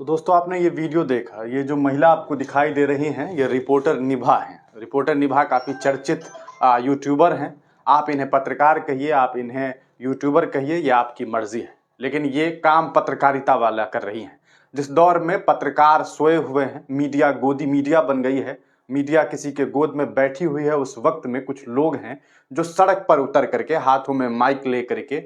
तो दोस्तों आपने ये वीडियो देखा, ये जो महिला आपको दिखाई दे रही हैं ये रिपोर्टर निभा हैं। रिपोर्टर निभा काफ़ी चर्चित यूट्यूबर हैं। आप इन्हें पत्रकार कहिए, आप इन्हें यूट्यूबर कहिए, ये आपकी मर्जी है, लेकिन ये काम पत्रकारिता वाला कर रही हैं। जिस दौर में पत्रकार सोए हुए हैं, मीडिया गोदी मीडिया बन गई है, मीडिया किसी के गोद में बैठी हुई है, उस वक्त में कुछ लोग हैं जो सड़क पर उतर करके हाथों में माइक ले करके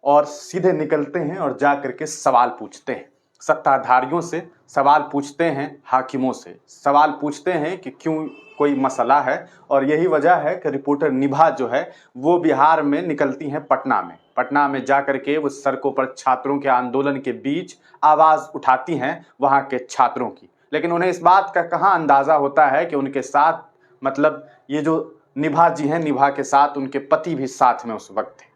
और सीधे निकलते हैं और जा करके सवाल पूछते हैं, सत्ताधारियों से सवाल पूछते हैं, हाकिमों से सवाल पूछते हैं कि क्यों कोई मसला है। और यही वजह है कि रिपोर्टर निभा जो है वो बिहार में निकलती हैं पटना में जा करके वो सड़कों पर छात्रों के आंदोलन के बीच आवाज़ उठाती हैं वहाँ के छात्रों की। लेकिन उन्हें इस बात का कहाँ अंदाज़ा होता है कि उनके साथ मतलब ये जो निभा जी हैं, निभा के साथ उनके पति भी साथ में उस वक्त थे।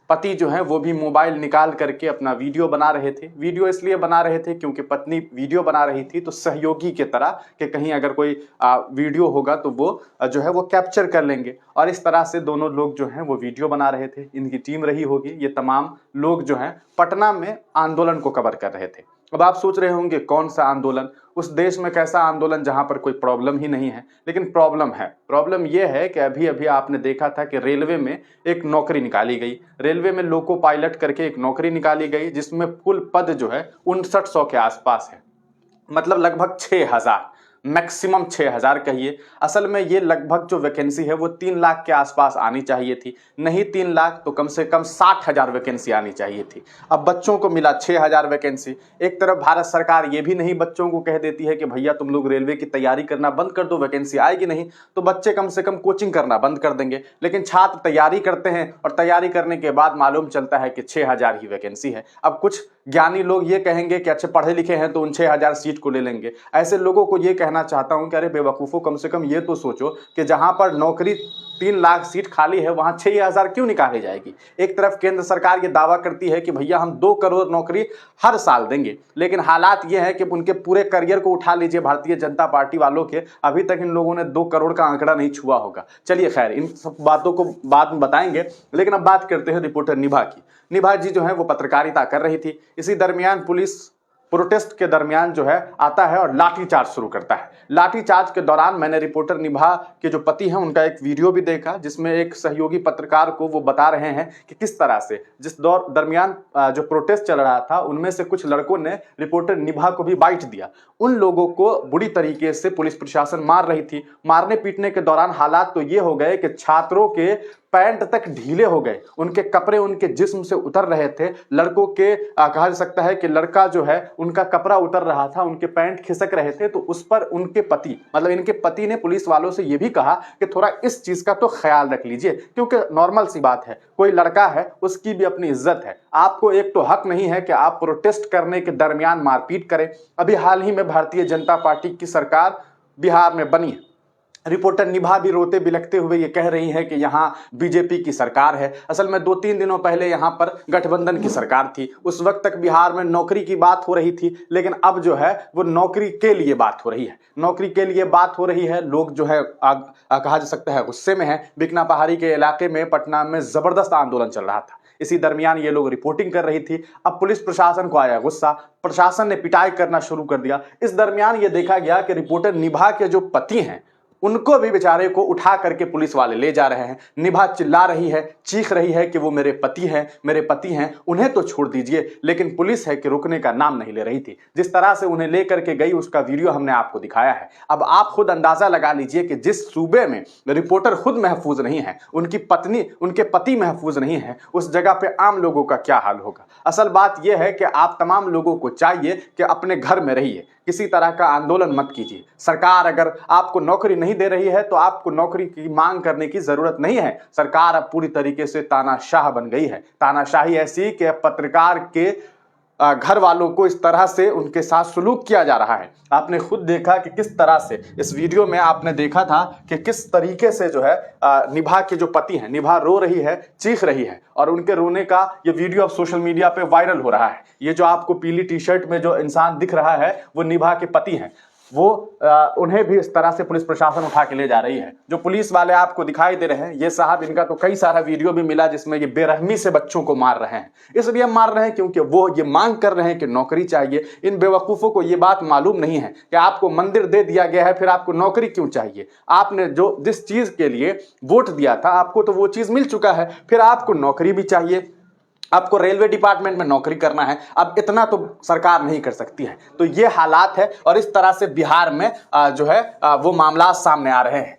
पति जो है वो भी मोबाइल निकाल करके अपना वीडियो बना रहे थे। वीडियो इसलिए बना रहे थे क्योंकि पत्नी वीडियो बना रही थी तो सहयोगी के तरह कि कहीं अगर कोई वीडियो होगा तो वो जो है वो कैप्चर कर लेंगे, और इस तरह से दोनों लोग जो हैं वो वीडियो बना रहे थे। इनकी टीम रही होगी, ये तमाम लोग जो हैं पटना में आंदोलन को कवर कर रहे थे। अब आप सोच रहे होंगे कौन सा आंदोलन, उस देश में कैसा आंदोलन जहां पर कोई प्रॉब्लम ही नहीं है। लेकिन प्रॉब्लम यह है कि अभी अभी आपने देखा था कि रेलवे में एक नौकरी निकाली गई, रेलवे में लोको पायलट करके एक नौकरी निकाली गई जिसमें कुल पद जो है 5900 के आसपास है, मतलब लगभग 6000, मैक्सिमम 6000 कहिए। असल में ये लगभग जो वैकेंसी है वो 3 लाख के आसपास आनी चाहिए थी, नहीं 3 लाख तो कम से कम 60,000 वैकेंसी आनी चाहिए थी। अब बच्चों को मिला 6000 वैकेंसी। एक तरफ भारत सरकार ये भी नहीं बच्चों को कह देती है कि भैया तुम लोग रेलवे की तैयारी करना बंद कर दो, वैकेंसी आएगी नहीं तो बच्चे कम से कम कोचिंग करना बंद कर देंगे। लेकिन छात्र तैयारी करते हैं और तैयारी करने के बाद मालूम चलता है कि 6000 ही वैकेंसी है। अब कुछ ज्ञानी लोग ये कहेंगे कि अच्छे पढ़े लिखे हैं तो उन 6000 सीट को ले लेंगे। ऐसे लोगों को ये कहना चाहता हूं कि अरे बेवकूफ़ों, कम से कम ये तो सोचो कि जहां पर नौकरी 3 लाख सीट खाली है वहां 6000 क्यों निकाली जाएगी। एक तरफ केंद्र सरकार ये दावा करती है कि भैया हम 2 करोड़ नौकरी हर साल देंगे, लेकिन हालात ये है कि उनके पूरे करियर को उठा लीजिए भारतीय जनता पार्टी वालों के, अभी तक इन लोगों ने 2 करोड़ का आंकड़ा नहीं छुआ होगा। चलिए खैर, इन सब बातों को बाद में बताएंगे, लेकिन अब बात करते हैं रिपोर्टर निभा की। निभा जी जो है वो पत्रकारिता कर रही थी। इसी दरमियान पुलिस प्रोटेस्ट के दरमियान जो है आता है और लाठीचार्ज शुरू करता है। लाठीचार्ज के दौरान मैंने रिपोर्टर निभा के जो पति हैं उनका एक वीडियो भी देखा जिसमें एक सहयोगी पत्रकार को वो बता रहे हैं कि किस तरह से जिस दरमियान जो प्रोटेस्ट चल रहा था उनमें से कुछ लड़कों ने रिपोर्टर निभा को भी बाइट दिया। उन लोगों को बुरी तरीके से पुलिस प्रशासन मार रही थी। मारने पीटने के दौरान हालात तो ये हो गए कि छात्रों के पैंट तक ढीले हो गए, उनके कपड़े उनके जिस्म से उतर रहे थे। लड़कों के कहा जा सकता है कि लड़का जो है उनका कपड़ा उतर रहा था, उनके पैंट खिसक रहे थे। तो उस पर उनके पति मतलब इनके पति ने पुलिस वालों से यह भी कहा कि थोड़ा इस चीज का तो ख्याल रख लीजिए, क्योंकि नॉर्मल सी बात है, कोई लड़का है उसकी भी अपनी इज्जत है। आपको एक तो हक नहीं है कि आप प्रोटेस्ट करने के दरमियान मारपीट करें। अभी हाल ही में भारतीय जनता पार्टी की सरकार बिहार में बनी है। रिपोर्टर निभा भी रोते बिलखते हुए ये कह रही है कि यहाँ बीजेपी की सरकार है। असल में 2-3 दिनों पहले यहाँ पर गठबंधन की सरकार थी, उस वक्त तक बिहार में नौकरी की बात हो रही थी, लेकिन अब जो है वो नौकरी के लिए बात हो रही है। नौकरी के लिए बात हो रही है। लोग जो है कहा जा सकता है गुस्से में है। बिकना पहाड़ी के इलाके में पटना में जबरदस्त आंदोलन चल रहा था। इसी दरमियान ये लोग रिपोर्टिंग कर रही थी। अब पुलिस प्रशासन को आया गुस्सा, प्रशासन ने पिटाई करना शुरू कर दिया। इस दरमियान ये देखा गया कि रिपोर्टर निभा के जो पति हैं उनको भी बेचारे को उठा करके पुलिस वाले ले जा रहे हैं। निभा चिल्ला रही है, चीख रही है कि वो मेरे पति हैं, उन्हें तो छोड़ दीजिए। लेकिन पुलिस है कि रुकने का नाम नहीं ले रही थी। जिस तरह से उन्हें ले करके गई उसका वीडियो हमने आपको दिखाया है। अब आप खुद अंदाजा लगा लीजिए कि जिस सूबे में रिपोर्टर खुद महफूज नहीं है, उनकी पत्नी उनके पति महफूज नहीं है, उस जगह पे आम लोगों का क्या हाल होगा। असल बात यह है कि आप तमाम लोगों को चाहिए कि अपने घर में रहिए, किसी तरह का आंदोलन मत कीजिए। सरकार अगर आपको नौकरी नहीं दे रही है तो आपको नौकरी की मांग करने की जरूरत नहीं है। सरकार अब पूरी तरीके से तानाशाह बन गई है। तानाशाही ऐसी कि पत्रकार के घर वालों को इस तरह से उनके साथ सलूक किया जा रहा है। आपने खुद देखा कि किस तरह से इस वीडियो में आपने देखा था कि किस तरीके से जो है निभा के जो पति हैं, निभा रो रही है, चीख रही है, और उनके रोने का ये वीडियो अब सोशल मीडिया पे वायरल हो रहा है। ये जो आपको पीली टी शर्ट में जो इंसान दिख रहा है वो निभा के पति हैं। वो उन्हें भी इस तरह से पुलिस प्रशासन उठा के ले जा रही है। जो पुलिस वाले आपको दिखाई दे रहे हैं, ये साहब, इनका तो कई सारा वीडियो भी मिला जिसमें ये बेरहमी से बच्चों को मार रहे हैं। इसलिए मार रहे हैं क्योंकि वो ये मांग कर रहे हैं कि नौकरी चाहिए। इन बेवकूफ़ों को ये बात मालूम नहीं है कि आपको मंदिर दे दिया गया है, फिर आपको नौकरी क्यों चाहिए। आपने जो जिस चीज़ के लिए वोट दिया था, आपको तो वो चीज़ मिल चुका है, फिर आपको नौकरी भी चाहिए। आपको रेलवे डिपार्टमेंट में नौकरी करना है, अब इतना तो सरकार नहीं कर सकती है। तो ये हालात है और इस तरह से बिहार में जो है वो मामला सामने आ रहे हैं।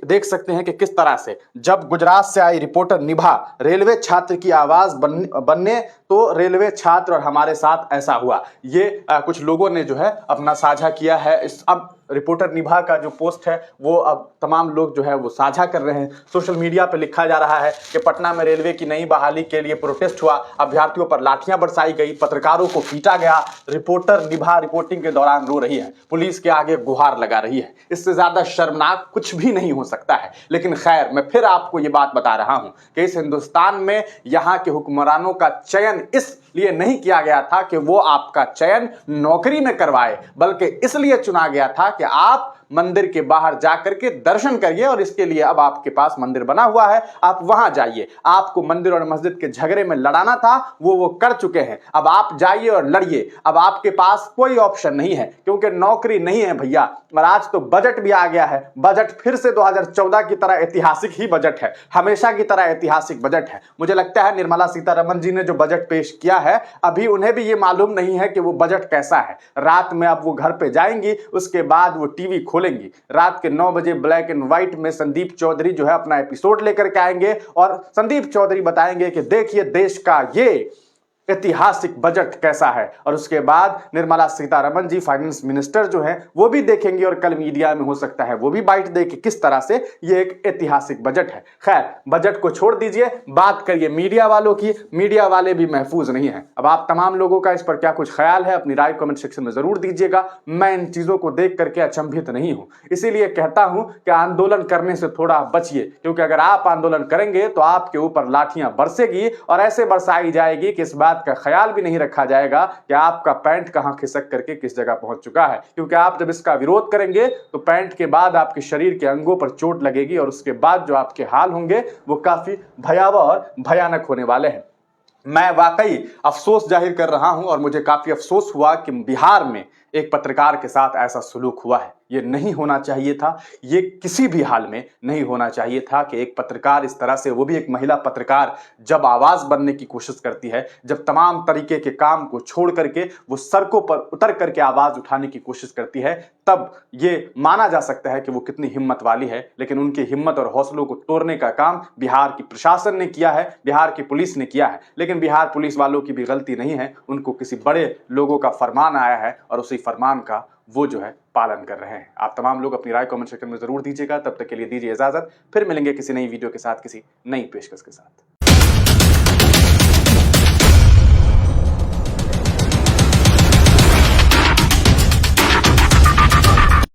देख सकते हैं कि किस तरह से जब गुजरात से आई रिपोर्टर निभा रेलवे छात्र की आवाज बनने तो रेलवे छात्र और हमारे साथ ऐसा हुआ। ये कुछ लोगों ने जो है अपना साझा किया है। अब रिपोर्टर निभा का जो पोस्ट है वो अब तमाम लोग जो है वो साझा कर रहे हैं। सोशल मीडिया पे लिखा जा रहा है कि पटना में रेलवे की नई बहाली के लिए प्रोटेस्ट हुआ, अभ्यर्थियों पर लाठियां बरसाई गई, पत्रकारों को पीटा गया। रिपोर्टर निभा रिपोर्टिंग के दौरान रो रही है, पुलिस के आगे गुहार लगा रही है। इससे ज्यादा शर्मनाक कुछ भी नहीं हो सकता है। लेकिन खैर, मैं फिर आपको ये बात बता रहा हूं कि इस हिंदुस्तान में यहाँ के हुक्मरानों का चयन इसलिए नहीं किया गया था कि वो आपका चयन नौकरी में करवाए, बल्कि इसलिए चुना गया था कि आप मंदिर के बाहर जाकर के दर्शन करिए। और इसके लिए अब आपके पास मंदिर बना हुआ है, आप वहां जाइए। आपको मंदिर और मस्जिद के झगड़े में लड़ाना था, वो कर चुके हैं। अब आप जाइए और लड़िए। अब आपके पास कोई ऑप्शन नहीं है क्योंकि नौकरी नहीं है भैया। और आज तो बजट भी आ गया है। बजट फिर से 2014 की तरह ऐतिहासिक ही बजट है, हमेशा की तरह ऐतिहासिक बजट है। मुझे लगता है निर्मला सीतारमण जी ने जो बजट पेश किया है, अभी उन्हें भी ये मालूम नहीं है कि वो बजट कैसा है। रात में अब वो घर पे जाएंगी, उसके बाद वो टीवी खोलेंगी। रात के 9 बजे ब्लैक एंड व्हाइट में संदीप चौधरी जो है अपना एपिसोड लेकर के आएंगे और संदीप चौधरी बताएंगे कि देखिए देश का ये ऐतिहासिक बजट कैसा है। और उसके बाद निर्मला सीतारमण जी फाइनेंस मिनिस्टर जो है वो भी देखेंगे और कल मीडिया में हो सकता है वो भी बाइट दे कि किस तरह से ये एक ऐतिहासिक बजट है। खैर, बजट को छोड़ दीजिए, बात करिए मीडिया वालों की। मीडिया वाले भी महफूज नहीं है। अब आप तमाम लोगों का इस पर क्या कुछ ख्याल है, अपनी राय कमेंट सेक्शन में जरूर दीजिएगा। मैं इन चीजों को देख करके अचंभित नहीं हूं, इसीलिए कहता हूं कि आंदोलन करने से थोड़ा बचिए, क्योंकि अगर आप आंदोलन करेंगे तो आपके ऊपर लाठियां बरसेगी और ऐसे बरसाई जाएगी कि इस बात का ख्याल भी नहीं रखा जाएगा कि आपका पैंट कहां खिसक करके किस जगह पहुंच चुका है। क्योंकि आप जब इसका विरोध करेंगे तो पैंट के बाद आपके शरीर के अंगों पर चोट लगेगी और उसके बाद जो आपके हाल होंगे वो काफी भयावह और भयानक होने वाले हैं। मैं वाकई अफसोस जाहिर कर रहा हूं और मुझे काफी अफसोस हुआ कि बिहार में एक पत्रकार के साथ ऐसा सलूक हुआ है। ये नहीं होना चाहिए था, ये किसी भी हाल में नहीं होना चाहिए था कि एक पत्रकार इस तरह से, वो भी एक महिला पत्रकार, जब आवाज बनने की कोशिश करती है, जब तमाम तरीके के काम को छोड़ करके वो सड़कों पर उतर करके आवाज उठाने की कोशिश करती है, तब ये माना जा सकता है कि वो कितनी हिम्मत वाली है। लेकिन उनकी हिम्मत और हौसलों को तोड़ने का काम बिहार की प्रशासन ने किया है, बिहार की पुलिस ने किया है। लेकिन बिहार पुलिस वालों की भी गलती नहीं है, उनको किसी बड़े लोगों का फरमान आया है और उसी फरमान का वो जो है पालन कर रहे हैं। आप तमाम लोग अपनी राय कमेंट सेक्शन में जरूर दीजिएगा। तब तक के लिए दीजिए इजाजत, फिर मिलेंगे किसी नई वीडियो के साथ, किसी नई पेशकश के साथ।